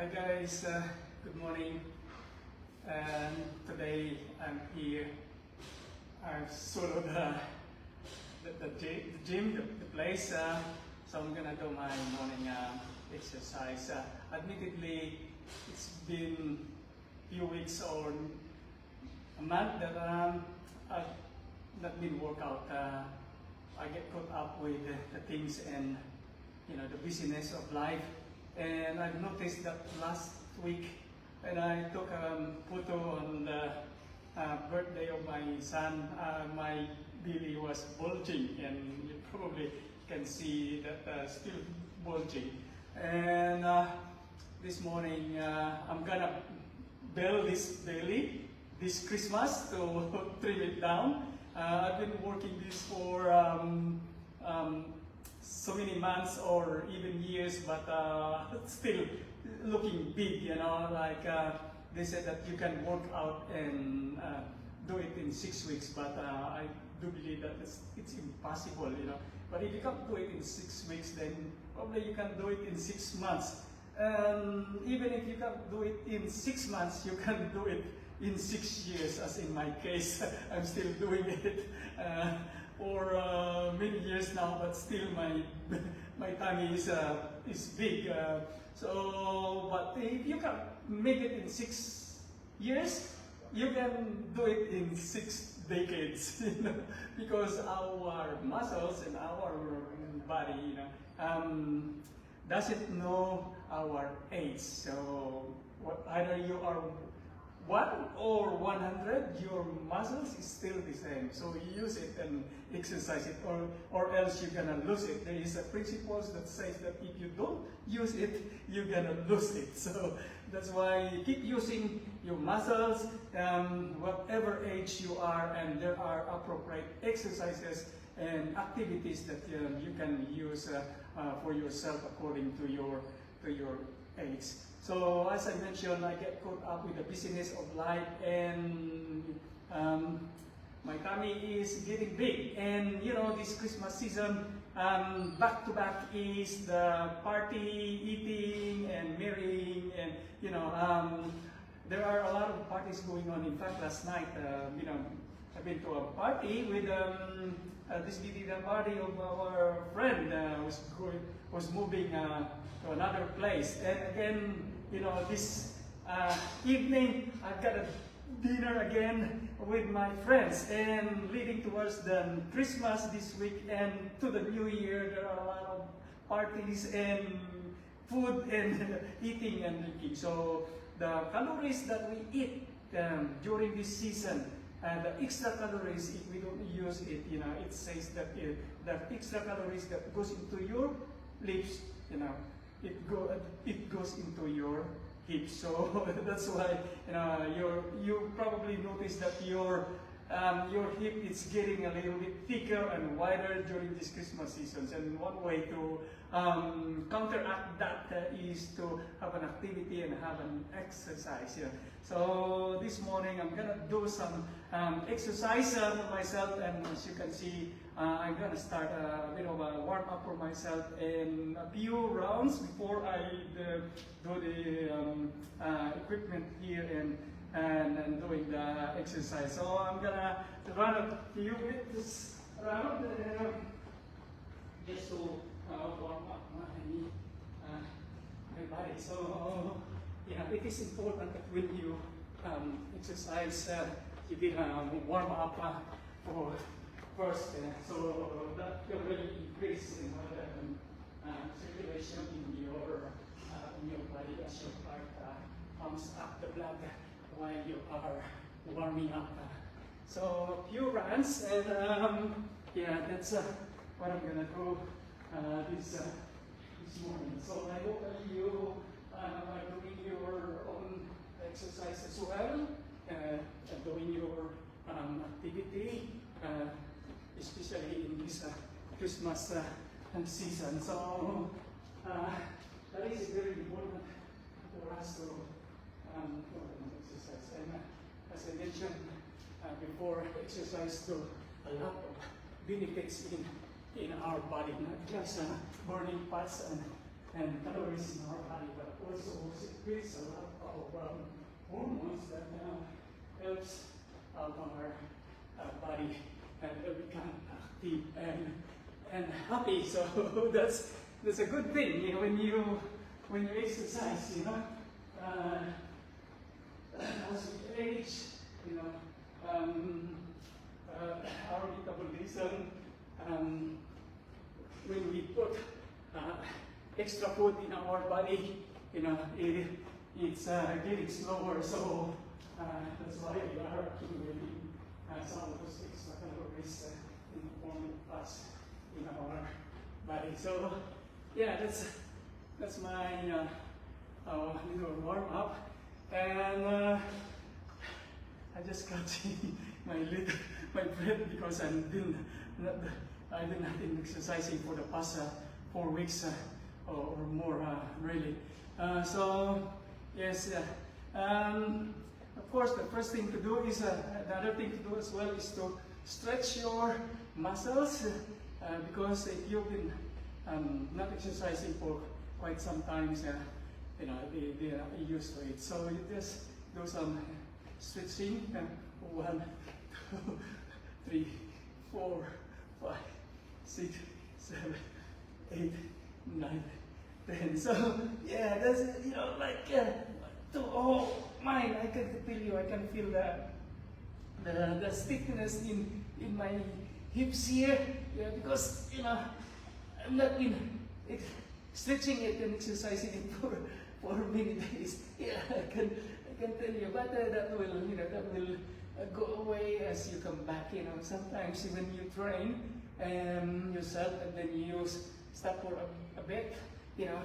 Hi guys, good morning. And today I'm here. I've solo the gym, the place. So I'm gonna do my morning exercise. Admittedly, it's been few weeks or a month that I've not been workout. I get caught up with the things and the busyness of life. And I've noticed that last week when I took a photo on the birthday of my son, my belly was bulging, and you probably can see that still bulging. And this morning I'm gonna build this belly this Christmas to trim it down. I've been working this for so many months or even years, but still looking big, like they said that you can work out and do it in 6 weeks, but I do believe that it's impossible, But if you can't do it in 6 weeks, then probably you can do it in 6 months. And even if you can't do it in 6 months, you can do it in 6 years, as in my case. I'm still doing it for many years now, but still my tummy is big. But if you can make it in 6 years, you can do it in 6 decades, because our muscles and our body, doesn't know our age. So either you are 1 or 100, your muscles is still the same. So you use it and exercise it, or else you're gonna lose it. There is a principle that says that if you don't use it, you're gonna lose it. So that's why you keep using your muscles, whatever age you are, and there are appropriate exercises and activities that you can use for yourself according to your age. So as I mentioned, I get caught up with the busyness of life, and my tummy is getting big. And this Christmas season, back to back is the party, eating, and marrying, and there are a lot of parties going on. In fact, last night, I've been to a party with this the party of our friend was moving to another place, and again, this evening I've got a dinner again with my friends, and leading towards the Christmas this week and to the New Year, there are a lot of parties and food and eating and drinking. So the calories that we eat during this season, the extra calories, if we don't use it, it says that the extra calories that goes into your lips, it goes into your hips. So that's why you probably notice that your hip is getting a little bit thicker and wider during this Christmas season. And one way to counteract that is to have an activity and have an exercise. So this morning I'm gonna do some exercise for myself, and as you can see, I'm gonna start a bit of a warm up for myself in a few rounds before I do the equipment here and doing the exercise. So I'm gonna run a few minutes around just to warm up my body. So it is important that when you exercise, you get warm up for first, so that will really increase the circulation in your body as your heart pumps up the blood while you are warming up. So a few runs, and that's what I'm gonna do this morning. So I hope that you are doing your own exercise as well, and doing your activity, especially in this Christmas season. So that is very important for us to exercise. And as I mentioned before, exercise to a lot of benefits in our body, not just burning fats and calories in our body, but also secretes a lot of hormones that helps our body and become active and happy. So that's a good thing, you know, when you exercise, you know. As we age, you know, our metabolism, when we put extra food in our body, you know, it's getting slower. So that's why we are accumulating some of those extra calories in the form of fats in our body. So yeah, that's my little warm up, and I just got my breath because I've been not exercising for the past 4 weeks or more, really. So yes, of course the first thing to do is the other thing to do as well is to stretch your muscles because if you've been not exercising for quite some time, you know, they are used to it. So you just do some stretching. 1, 2, 3, 4, 5, 6, 7, 8, 9, 10. So yeah, that's, you know, like oh mine, I can feel you. I can feel the stiffness in my hips here. Yeah, because you know I'm not been stretching it and exercising it for many days. Yeah, I can tell you, but that will go away as you come back. You know, sometimes when you train yourself and then you stop for a bit, you know,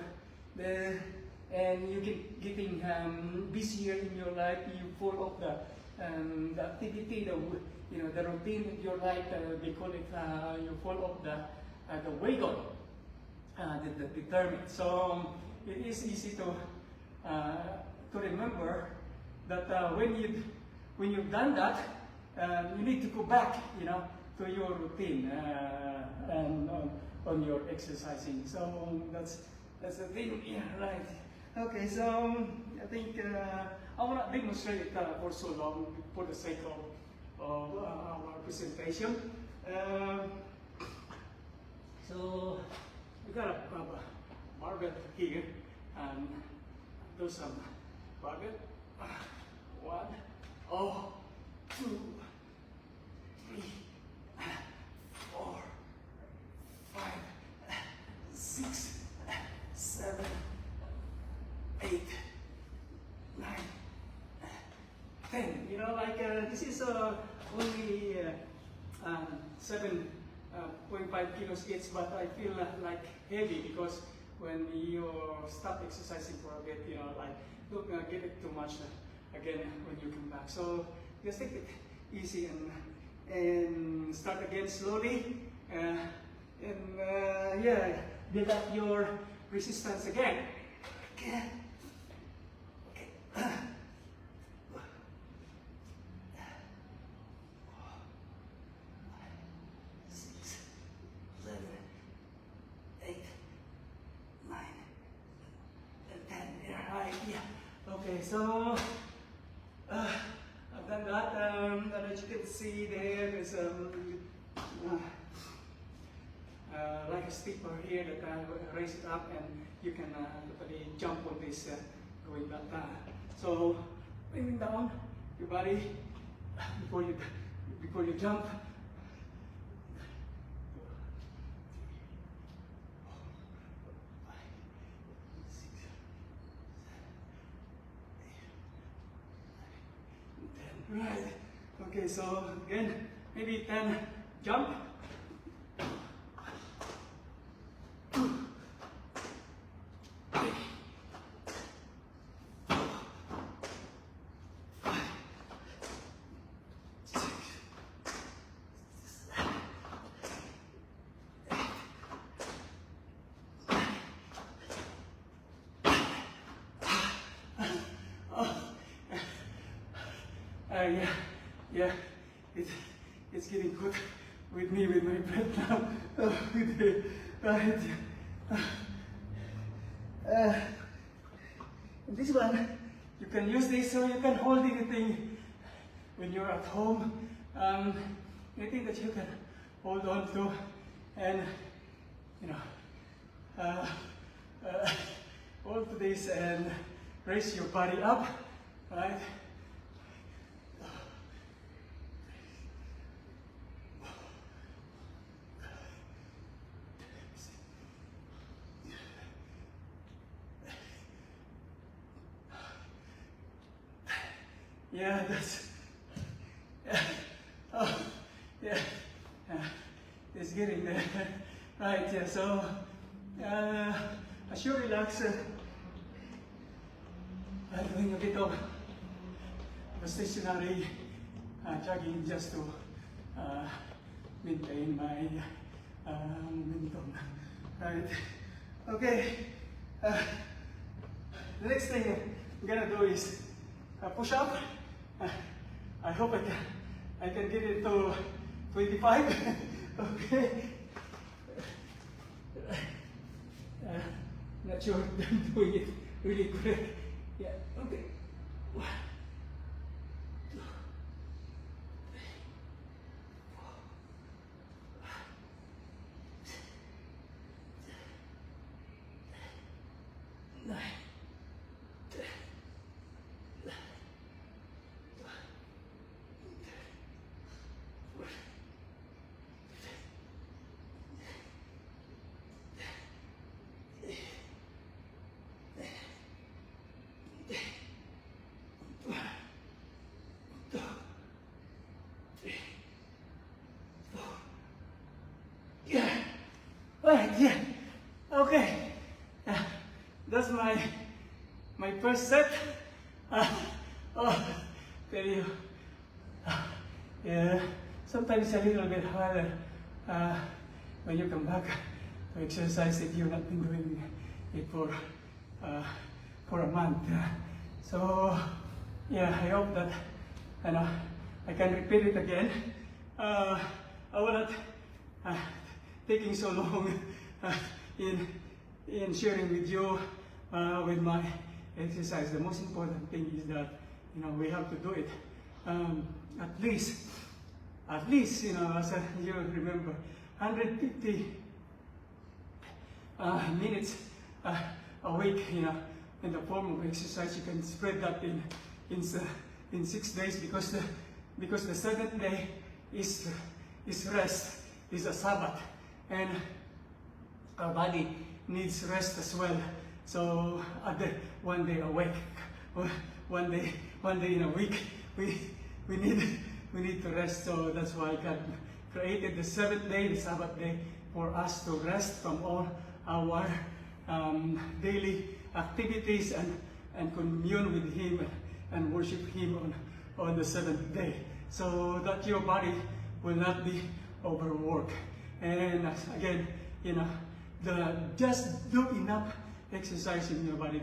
and you getting busier in your life, you fall off the activity, the routine in your life. They call it you fall off the wagon that determined. So it is easy to remember that when you've done that, you need to go back, you know, to your routine and on your exercising. So that's the thing. Yeah, right. Okay, so I think I will not demonstrate it for so long for the sake of our presentation. So we got a barbell here, and do some barbell. 1, 2, 3, 4, 5, 6, 7, 8, 9, 10. You know, like this is only 7.5 kilos each, but I feel like heavy because when you stop exercising for a bit, you know, like don't get it too much again when you come back. So just take it easy and start again slowly, and yeah, build up your resistance again. Okay. 6, 7, 8, 9, and 10. Right, yeah. Okay, so I've done that. And as you can see, there's like a stepper here that I raise it up, and you can totally jump on this going back down. So bringing down your body before you jump. Right. Okay, so again, maybe 10 jump. 2, 3, 4, 5, 6, 7, 8, 9. Yeah, it's getting good with my breath now. Right. This one, you can use this so you can hold anything when you're at home. Anything that you can hold on to, and you know, hold to this and raise your body up, right? Yeah, that's, yeah, oh, yeah, it's getting there, right, yeah, so, as you relax, I'm doing a bit of stationary jogging just to maintain my momentum, right, okay, the next thing I'm gonna do is push up. I hope I can get it to 25. Okay. Not sure I'm doing it really good. Yeah. Okay. Yeah. Right. Yeah. Okay. That's my first set. Oh, tell you. Yeah. Sometimes it's a little bit harder when you come back to exercise if you've not been doing it for a month. So yeah, I hope that I can repeat it again. I will not taking so long in sharing with you with my exercise. The most important thing is that we have to do it at least as you remember 150 minutes a week in the form of exercise. You can spread that in 6 days, because the 7th day is rest, is a Sabbath, and our body needs rest as well. So one day a week, one day in a week, we need to rest. So that's why God created the 7th day, the Sabbath day, for us to rest from all our daily activities and commune with Him and worship Him on the 7th day, so that your body will not be overworked. And again, just do enough exercise in your body.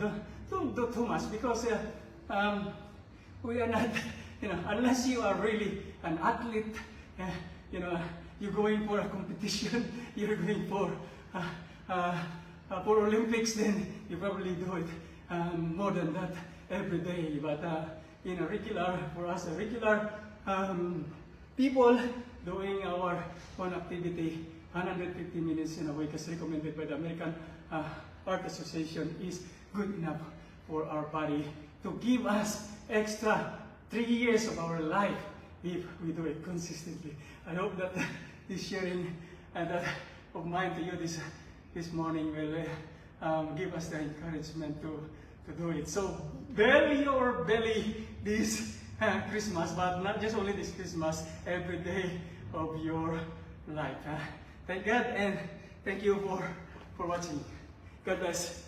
Don't do too much, because we are not, unless you are really an athlete, you're going for a competition, you're going for Olympics, then you probably do it more than that every day. But for us, regular people doing our own activity, 150 minutes in a week, as recommended by the American Heart Association, is good enough for our body to give us extra 3 years of our life if we do it consistently. I hope that this sharing of mine to you this morning will give us the encouragement to do it. So belly or belly this Christmas, but not just only this Christmas, every day of your life. Thank God, and thank you for watching. God bless.